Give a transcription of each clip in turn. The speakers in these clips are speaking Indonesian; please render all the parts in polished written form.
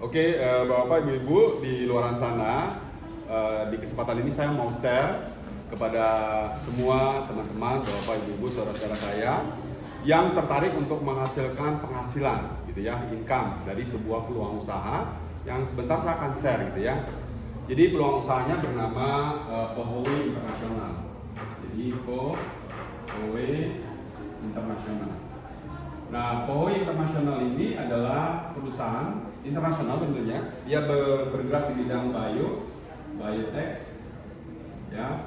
Oke, Bapak Ibu di luaran sana, di kesempatan ini saya mau share kepada semua teman-teman, Bapak Ibu, saudara-saudara saya yang tertarik untuk menghasilkan penghasilan gitu ya, income dari sebuah peluang usaha yang sebentar saya akan share gitu ya. Jadi peluang usahanya bernama Pohowe International. Jadi Pohowe International. Nah, Pohowe International ini adalah perusahaan internasional tentunya. Dia bergerak di bidang biotech, ya.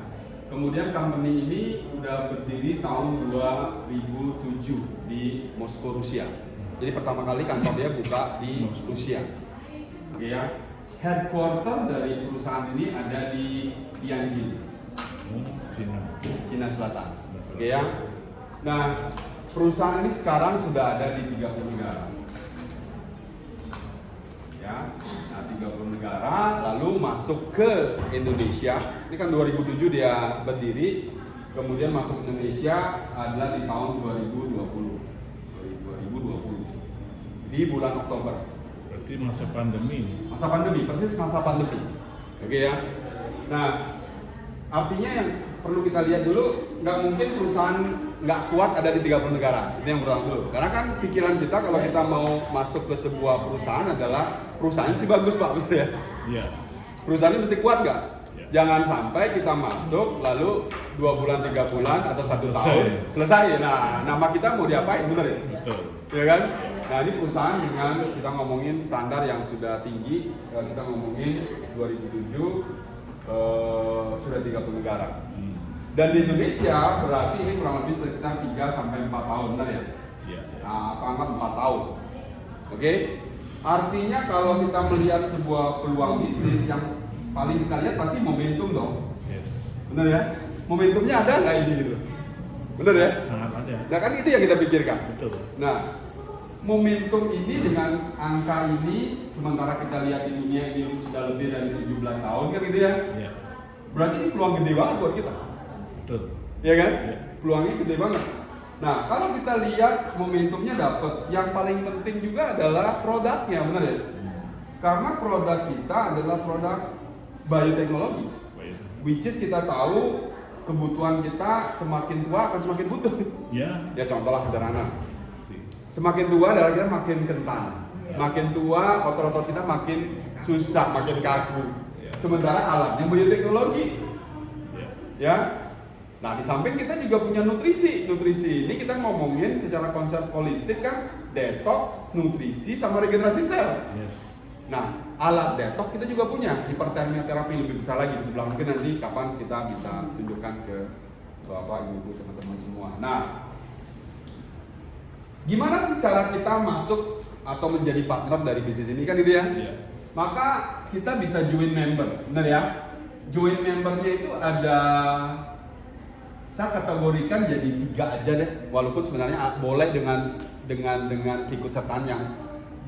Kemudian company ini udah berdiri tahun 2007 di Moskow, Rusia. Jadi pertama kali kantor dia buka di Rusia. Oke ya. Headquarter dari perusahaan ini ada di Tianjin, Cina Selatan. Oke ya. Nah, perusahaan ini sekarang sudah ada di 30 negara. Ya, nah 30 negara, lalu masuk ke Indonesia. Ini kan 2007 dia berdiri, kemudian masuk Indonesia adalah di tahun 2020 di bulan Oktober. Berarti masa pandemi. Masa pandemi, persis masa pandemi. Oke ya. Nah, artinya yang perlu kita lihat dulu, nggak mungkin perusahaan nggak kuat ada di 30 negara. Itu yang pertama dulu. Karena kan pikiran kita kalau kita mau masuk ke sebuah perusahaan adalah perusahaan mesti bagus Pak, betul ya? Iya. Perusahaannya mesti kuat nggak? Ya. Jangan sampai kita masuk lalu 2 bulan, 3 bulan atau 1 tahun selesai. Nah, nama kita mau diapain, bener ya? Betul. Ya kan? Nah, ini perusahaan dengan kita ngomongin standar yang sudah tinggi. Kita ngomongin 2007 sudah 30 negara. Dan di Indonesia berarti ini kurang lebih sekitar 3 sampai 4 tahun, benar ya? Iya. Nah, atau anggap 4 tahun. Oke? Artinya kalau kita melihat sebuah peluang bisnis yang paling kita lihat pasti momentum dong. Yes. Benar ya? Momentumnya ada nggak ini gitu? Benar ya? Sangat ada. Nah kan itu yang kita pikirkan. Betul. Nah, momentum ini dengan angka ini, sementara kita lihat di dunia ini sudah lebih dari 17 tahun kan gitu ya? Iya. Berarti ini peluang gede banget buat kita. Betul. Ya kan? Ya. Peluangnya gede banget. Nah, kalau kita lihat momentumnya dapat, yang paling penting juga adalah produknya, benar ya? Karena produk kita adalah produk bioteknologi, which is kita tahu kebutuhan kita semakin tua akan semakin butuh. Ya. Ya contohlah sederhana. Semakin tua darah kita makin kental, makin tua otot-otot kita makin susah, makin kaku. Sementara alatnya bioteknologi, ya. Nah di samping kita juga punya nutrisi. Nutrisi ini kita ngomongin secara konsep holistik kan, detox, nutrisi, sama regenerasi sel. Yes. Nah alat detox kita juga punya, hipertermia terapi lebih besar lagi di sebelah, mungkin nanti kapan kita bisa tunjukkan ke Bapak Ibu sama teman semua. Nah, gimana sih cara kita masuk atau menjadi partner dari bisnis ini kan itu ya? Iya. Maka kita bisa join member, benar ya? Join membernya itu ada, saya kategorikan jadi 3 aja deh, walaupun sebenarnya boleh dengan ikut sertaan yang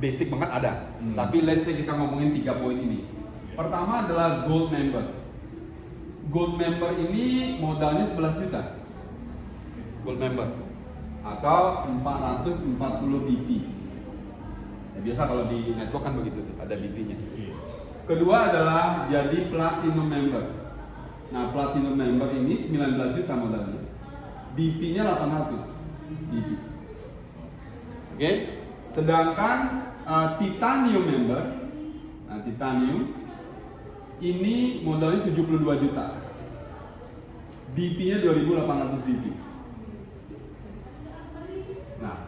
basic banget ada. Tapi let's say kita ngomongin 3 poin ini. Pertama adalah gold member. Gold member ini modalnya 11 juta. Gold member atau 440 BP. Ya, biasa kalau di network kan begitu tuh, ada BP-nya. Kedua adalah jadi platinum member. Nah, platinum member ini 19 juta modalnya. BP-nya 800 BP. Oke. Sedangkan titanium member, nah titanium ini modalnya 72 juta. BP-nya 2800 BP. Nah,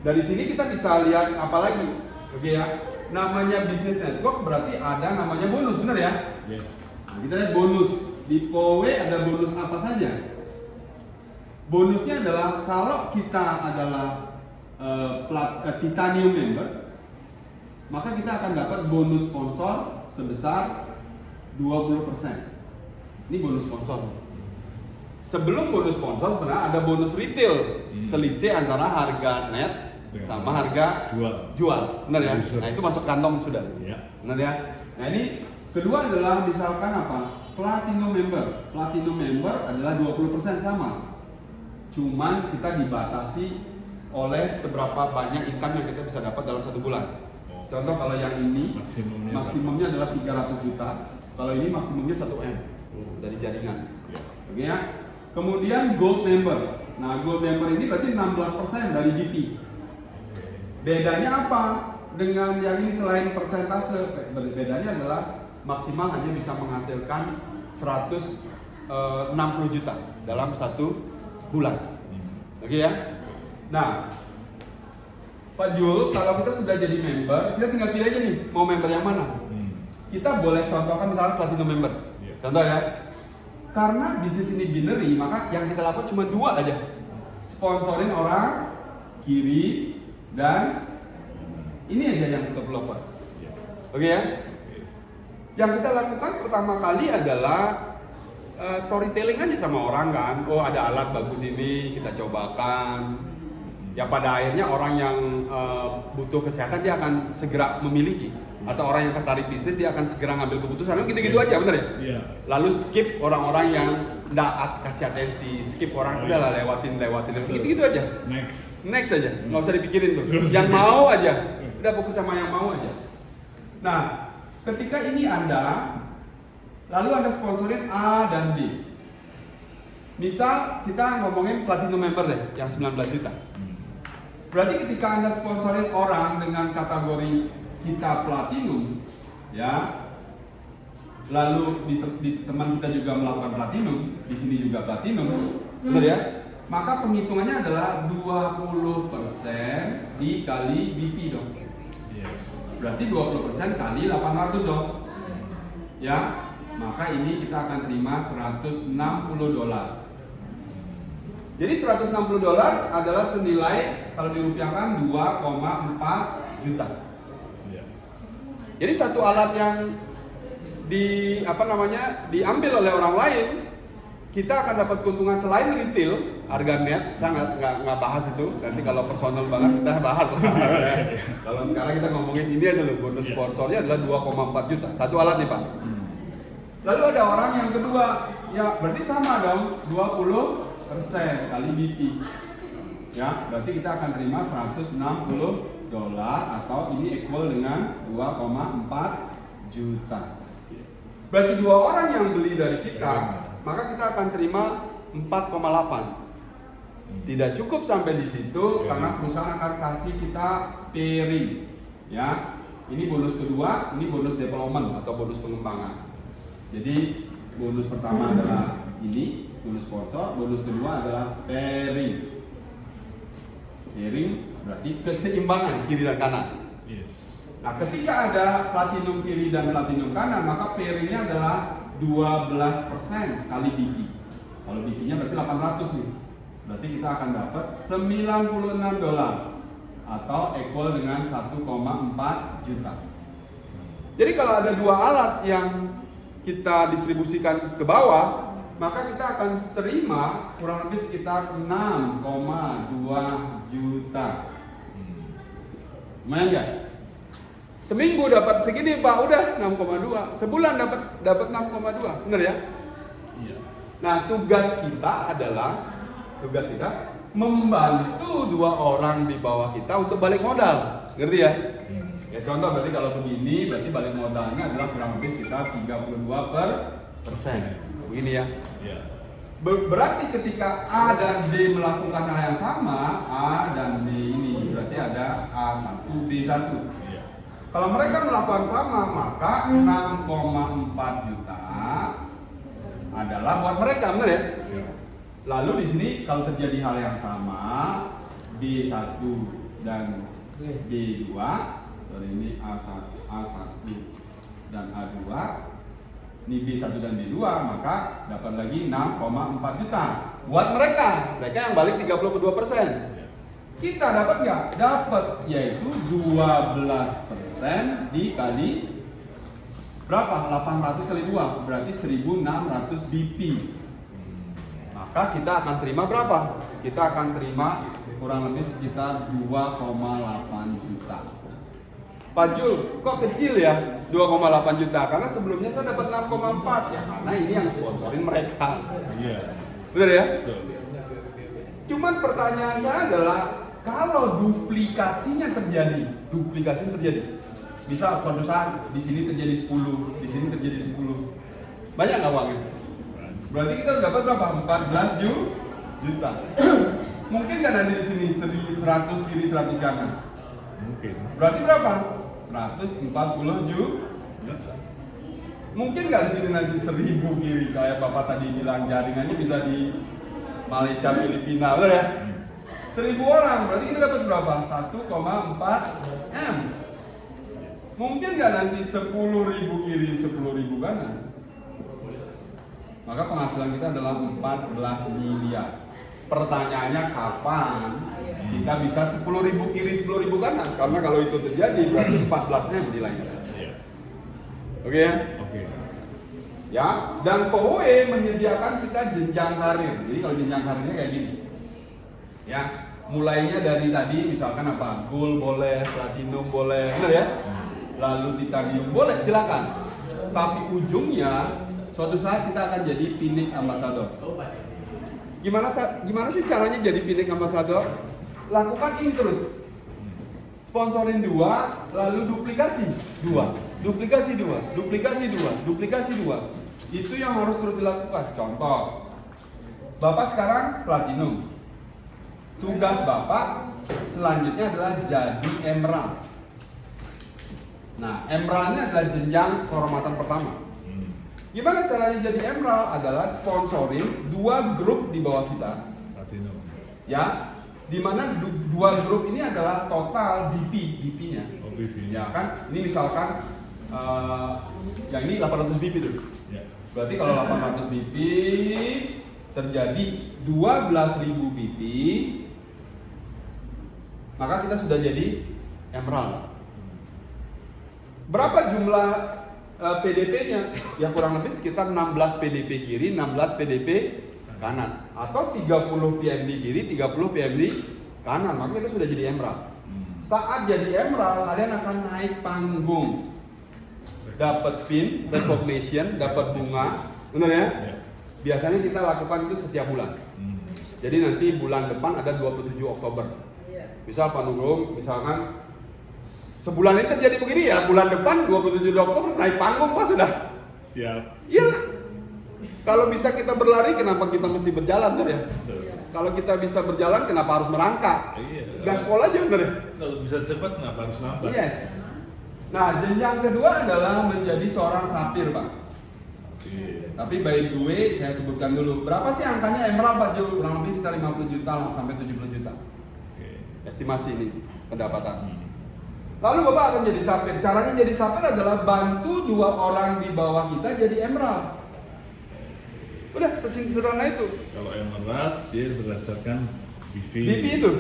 dari sini kita bisa lihat apa lagi? Oke ya. Namanya business network berarti ada namanya bonus, benar ya? Yes. Nah, kita lihat bonus. Di Pohowe ada bonus apa saja? Bonusnya adalah kalau kita adalah titanium member, maka kita akan dapat bonus sponsor sebesar 20%. Ini bonus sponsor. Sebelum bonus sponsor sebenarnya ada bonus retail, selisih antara harga net sama harga jual. Benar ya? Nah, itu masuk kantong sudah. Benar ya? Nah, ini kedua adalah misalkan apa? Platinum member. Platinum member adalah 20% sama. Cuman kita dibatasi oleh seberapa banyak income yang kita bisa dapat dalam 1 bulan. Contoh kalau yang ini Maksimumnya adalah 300 juta. Kalau ini maksimumnya 1 M dari jaringan. Ya. Oke ya. Kemudian gold member. Nah, gold member ini berarti 16% dari BP. Bedanya apa dengan yang ini selain persentase? Bedanya adalah maksimal hanya bisa menghasilkan 160 juta dalam 1 bulan. Oke ya. Nah, Pak Jul, kalau kita sudah jadi member, kita tinggal pilih aja nih, mau member yang mana. Kita boleh contohkan misalnya platinum member. Contoh ya. Karena bisnis ini binary, maka yang kita lakukan cuma 2 aja. Sponsorin orang kiri dan ini aja yang kita pelopor. Oke ya? Yang kita lakukan pertama kali adalah storytelling aja sama orang kan. Oh, ada alat bagus ini, kita cobakan. Ya pada akhirnya orang yang butuh kesehatan dia akan segera memiliki, atau orang yang tertarik bisnis dia akan segera ngambil keputusan. Gitu-gitu aja, bener ya? Iya. Lalu skip orang-orang yang nggak kasih atensi, skip orang udahlah lewatin. Gitu-gitu aja. Next aja, nggak usah dipikirin tuh. Yang mau aja, udah fokus sama yang mau aja. Nah, ketika ini Anda, lalu Anda sponsorin A dan B. Misal kita ngomongin platinum member deh, yang 19 juta. Berarti ketika Anda sponsorin orang dengan kategori kita platinum, ya, lalu di teman kita juga melakukan platinum, di sini juga platinum, betul ya? Maka penghitungannya adalah 20% dikali BP dong. Berarti 20% kali 800 dong. Ya, maka ini kita akan terima $160. Jadi $160 adalah senilai kalau dirupiahkan 2,4 juta. Jadi satu alat yang diambil oleh orang lain, kita akan dapat keuntungan selain retail, harga net, saya nggak bahas itu. Nanti kalau personal banget kita bahas. Kalau sekarang kita ngomongin ini aja loh, bonus sponsornya adalah 2,4 juta. Satu alat nih Pak. Lalu ada orang yang kedua, ya berarti sama dong, 20% kali BP. Ya, berarti kita akan terima $160 atau ini equal dengan 2,4 juta. Berarti 2 orang yang beli dari kita, maka kita akan terima 4,8. Tidak cukup sampai di situ karena perusahaan akan kasih kita pairing. Ya, ini bonus kedua, ini bonus development atau bonus pengembangan. Jadi bonus pertama adalah ini, bonus sponsor, bonus kedua adalah pairing. Pairing berarti keseimbangan kiri dan kanan. Nah, ketika ada platinum kiri dan platinum kanan, maka pairingnya adalah 12% kali BP. Kalau BP-nya berarti 800 nih. Berarti kita akan dapat $96 atau equal dengan 1,4 juta. Jadi kalau ada 2 alat yang kita distribusikan ke bawah, maka kita akan terima kurang lebih sekitar 6,2 juta. Lumayan nggak? Seminggu dapat segini Pak, udah 6,2. Sebulan dapat 6,2, bener ya? Iya. Nah, tugas kita membantu 2 orang di bawah kita untuk balik modal, ngerti ya? Ya contoh berarti kalau begini, berarti balik modalnya adalah kurang lebih sekitar 32%. Begini ya? Iya. Berarti ketika A dan B melakukan hal yang sama, A dan B ini berarti ada A1, B1. Kalau mereka melakukan sama, maka 6,4 juta adalah buat mereka, benar ya? Lalu di sini kalau terjadi hal yang sama, B1 dan B2, sorry ini A1 dan A2, ini B1 dan B2, maka dapat lagi 6,4 juta buat mereka yang balik 32%. Kita dapat nggak? Dapat, yaitu 12% dikali berapa? 800 kali 2 berarti 1600 BP. Maka kita akan terima berapa? Kita akan terima kurang lebih sekitar 2,8 juta. Pak Jul, kok kecil ya 2,8 juta? Karena sebelumnya saya dapat 6,4 ya, karena ini yang sponsorin mereka. Iya. Betul ya? Betul. Cuman pertanyaan saya adalah kalau duplikasinya terjadi, Bisa suatu saat di sini terjadi 10, di sini terjadi 10. Banyak nggak uangnya? Berarti kita udah dapat berapa? 14 juta. Mungkin kan nanti di sini 100 kiri 100 kanan. Mungkin. Berarti berapa? 140 juta. Mungkin nggak di sini nanti 1000 kiri kayak Bapak tadi bilang jaringannya bisa di Malaysia, Filipina, betul ya? 1000 orang, berarti kita dapat berapa? 1,4 M. Mungkin nggak nanti 10.000 kiri 10.000 kanan? Maka penghasilan kita adalah 14 miliar. Pertanyaannya kapan kita bisa 10.000 kiri 10.000 kanan? Karena kalau itu terjadi berarti 14-nya nilainya. Iya. Oke ya? Oke. Ya, dan POE menyediakan kita jenjang karir. Jadi kalau jenjang karirnya kayak gini. Ya, mulainya dari tadi misalkan apa? Gold boleh, platinum boleh, benar ya? Lalu titanium boleh, silakan. Tapi ujungnya suatu saat kita akan jadi Pinnacle Ambassador. Gimana sih caranya jadi Pinnacle Ambassador? Lakukan ini terus. Sponsorin 2, lalu duplikasi 2, duplikasi 2, duplikasi 2, duplikasi 2. Itu yang harus terus dilakukan. Contoh, Bapak sekarang platinum. Tugas Bapak selanjutnya adalah jadi emerald. Nah, emeraldnya adalah jenjang kehormatan pertama. Gimana caranya jadi emerald? Adalah sponsorin 2 grup di bawah kita. Platinum. Ya, di mana 2 grup ini adalah total BP-nya. Oh, BP. Ya kan, ini misalkan yang ini 800 BP tuh. Ya. Berarti kalau 800 BP terjadi 12.000 BP, maka kita sudah jadi emerald. Berapa jumlah PDP-nya? Ya kurang lebih sekitar 16 PDP kiri, 16 PDP kanan, atau 30 PMD kiri, 30 PMD kanan. Maka kita sudah jadi emerald. Saat jadi emerald, kalian akan naik panggung, dapat pin, recognition, dapat bunga, benar ya? Biasanya kita lakukan itu setiap bulan. Jadi nanti bulan depan ada 27 Oktober. Misal Pak Nugrum, misalkan sebulan ini terjadi begini ya, bulan depan 27 Oktober naik panggung Pak sudah. Siap. Iyalah. Kalau bisa kita berlari, kenapa kita mesti berjalan tuh ya? Betul. Kalau kita bisa berjalan, kenapa harus merangkak? Iya. Gaspol aja bener ya? Kalau bisa cepat kenapa harus lambat? Yes. Nah, jenjang kedua adalah menjadi seorang sapir, Pak. Iya. Tapi by the way, saya sebutkan dulu. Berapa sih angkanya emerald, Pak Jul? Kurang lebih sekitar 50 juta lah, sampai 70 juta. Oke. Estimasi ini, pendapatan. Lalu Bapak akan jadi sapir. Caranya jadi sapir adalah bantu 2 orang di bawah kita jadi emerald. Udah, sesederhana itu. Kalau emerald dia berdasarkan BP. BP itu.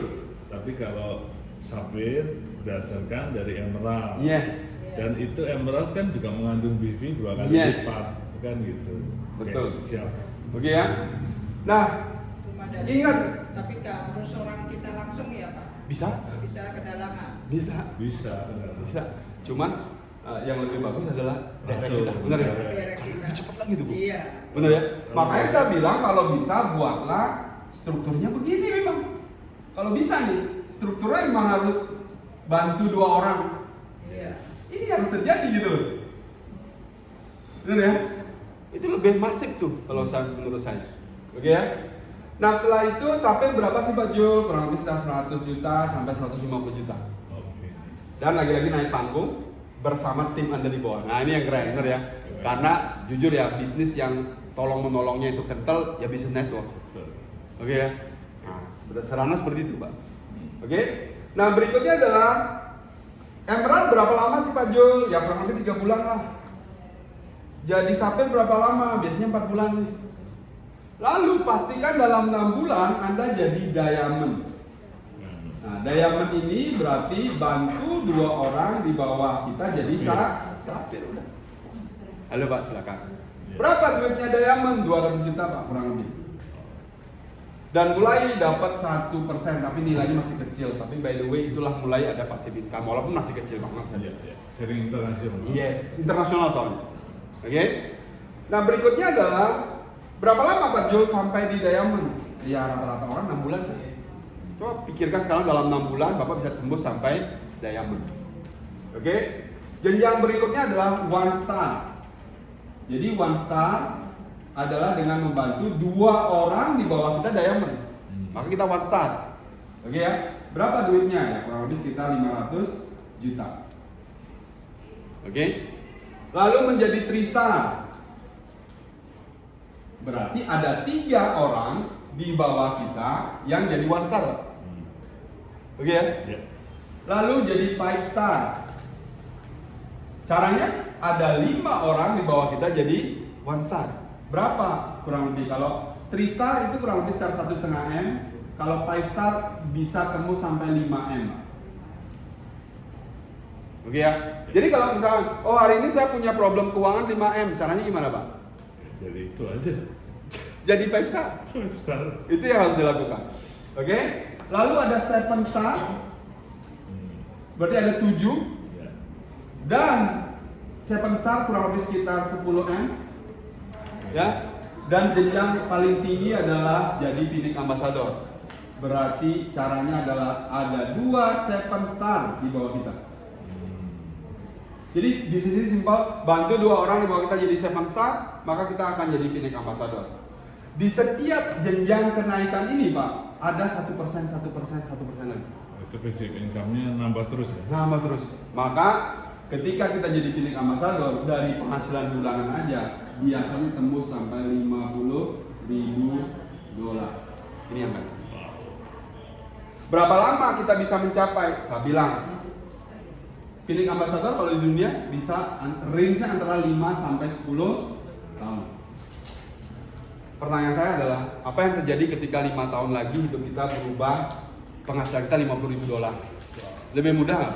Tapi kalau safir berdasarkan dari emerald. Yes. Dan itu emerald kan juga mengandung BP 2 kali Yes. lipat, kan gitu. Betul. Oke, siap. Oke ya. Nah, Cuma dari, ingat. tapi nggak harus orang kita langsung ya Pak? Bisa? Bisa kedalaman. Bisa. Bisa. Bisa. Cuman yang lebih bagus adalah direct Langsung. kita. Benar ya? Direct kita. Lebih cepat lagi tuh, Bu. Iya. Benar ya? Makanya saya bilang kalau bisa buatlah strukturnya begini memang. Kalau bisa nih, strukturnya memang harus bantu 2 orang. Iya. Ini harus terjadi gitu. Benar ya? Itu lebih masif tuh kalau menurut saya. Oke ya? Nah setelah itu sampai berapa sih Pak Jul? Kurang lebih sekitar 100 juta sampai 150 juta. Oke. Dan lagi-lagi naik panggung bersama tim Anda di bawah. Nah ini yang keren, bener ya? Karena jujur ya, bisnis yang tolong-menolongnya itu kental, ya bisnis network. Betul. Oke ya? Nah, sederhana seperti itu Pak. Oke? Nah berikutnya adalah emerald berapa lama sih Pak Jul? Ya kurang lebih 3 bulan lah. Jadi sapir berapa lama? Biasanya 4 bulan sih. Lalu pastikan dalam 6 bulan Anda jadi diamond. Nah, diamond ini berarti bantu 2 orang di bawah kita jadi sapir udah. Halo Pak, silakan. Berapa duitnya diamond? 200 juta Pak, kurang lebih. Dan mulai dapat 1%, tapi nilainya masih kecil. Tapi by the way, itulah mulai ada passive income, walaupun masih kecil banget saja. Iya. Sering internasional. Yes, internasional soalnya. Oke? Nah berikutnya adalah berapa lama Pak Jul sampai di diamond? Ya rata-rata orang 6 bulan saja. Coba pikirkan sekarang dalam 6 bulan Bapak bisa tembus sampai diamond. Oke? Jenjang berikutnya adalah 1 star. Jadi 1 star adalah dengan membantu 2 orang di bawah kita diamond. Maka kita 1 star. Oke ya. Berapa duitnya ya? Kurang lebih sekitar 500 juta. Oke. Lalu menjadi 3 star. Berarti ada 3 orang di bawah kita yang jadi 1 star. Oke ya? Ya. Lalu jadi 5 star. Caranya ada 5 orang di bawah kita jadi 1 star. Berapa? Kurang lebih kalau 3 star itu kurang lebih sekitar 1,5 M. Kalau 5 star bisa temu sampai 5 M. Oke ya. Jadi kalau misalnya, oh hari ini saya punya problem keuangan 5 M, caranya gimana, Pak? Jadi itu aja. Jadi 5 star. Star. Itu yang harus dilakukan. Oke? Lalu ada 7 star. Berarti ada 7. Ya. Dan 7 star kurang lebih sekitar 10 M. Ya. Dan jenjang paling tinggi adalah jadi Phoenix Ambassador. Berarti caranya adalah ada 2 7 star di bawah kita. Jadi di sini simpel, bantu 2 orang di bawah kita jadi 7 star, maka kita akan jadi Phoenix Ambassador. Di setiap jenjang kenaikan ini, Pak, ada 1%, 1%, 1% lagi. Itu basic income-nya nambah terus ya. Nambah terus. Maka ketika kita jadi Phoenix Ambassador, dari penghasilan bulanan aja biasanya tembus sampai 50.000 dolar. Ini yang baik. Berapa lama kita bisa mencapai? Saya bilang, Phoenix Ambassador kalau di dunia bisa range-nya antara 5 sampai 10 tahun. Pertanyaan saya adalah, apa yang terjadi ketika 5 tahun lagi hidup kita berubah, penghasilan kita 50.000 dolar? Lebih mudah nggak?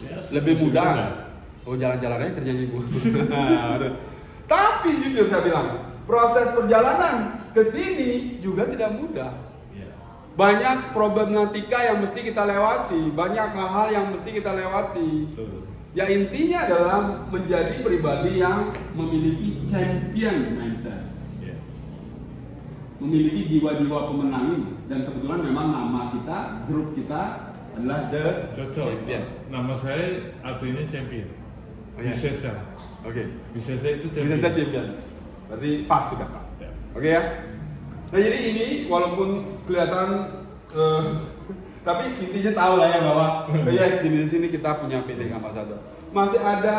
Yes, Lebih mudah nggak? Oh, jalan-jalan aja kerjanya ibu. Tapi jujur saya bilang, proses perjalanan ke sini juga tidak mudah. Ya. Banyak problematika yang mesti kita lewati, banyak hal-hal yang mesti kita lewati. Betul. Ya intinya adalah menjadi pribadi yang memiliki champion mindset, Yes. memiliki jiwa-jiwa pemenang ini. Dan kebetulan memang nama kita, grup kita adalah The Cocok. Champion. Nama saya artinya champion. Oh, iya. Bisesa. Oke, Bisesa itu champion. bisa saja champion. Berarti pas sudah Pak. Ya. Oke ya. Nah jadi ini walaupun kelihatan, tapi intinya tahu lah ya bahwa yes di sini kita punya Phoenix Ambassador. Masih ada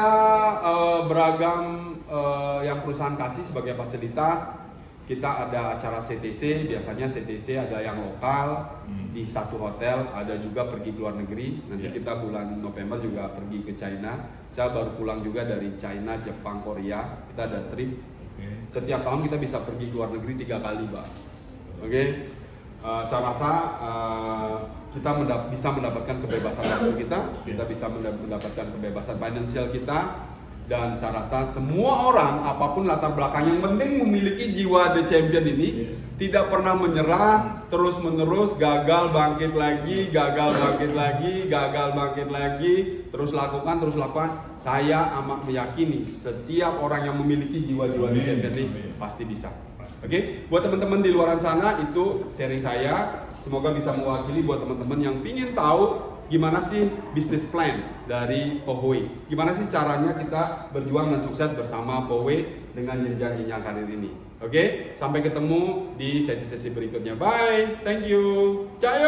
beragam yang perusahaan kasih sebagai fasilitas. Kita ada acara CTC, biasanya CTC ada yang lokal di satu hotel, ada juga pergi ke luar negeri. Nanti Yeah. kita bulan November juga pergi ke China. Saya baru pulang juga dari China, Jepang, Korea. Kita ada trip. Oke. Setiap tahun kita bisa pergi ke luar negeri 3 kali, Pak. Oke. Saya rasa kita bisa mendapatkan kebebasan waktu kita bisa mendapatkan kebebasan finansial kita. Dan saya rasa semua orang, apapun latar belakang, yang penting memiliki jiwa The Champion ini, tidak pernah menyerah, terus menerus, gagal bangkit lagi, gagal bangkit lagi, gagal bangkit lagi, terus lakukan. Saya amat meyakini setiap orang yang memiliki jiwa-jiwa The Champion ini pasti bisa. Oke, buat teman-teman di luar sana, itu sharing saya. Semoga bisa mewakili buat teman-teman yang ingin tahu gimana sih bisnis plan dari Poway. Gimana sih caranya kita berjuang dan sukses bersama Poway dengan jenjang-jenjang karir ini. Oke, sampai ketemu di sesi-sesi berikutnya. Bye, thank you. Cayo.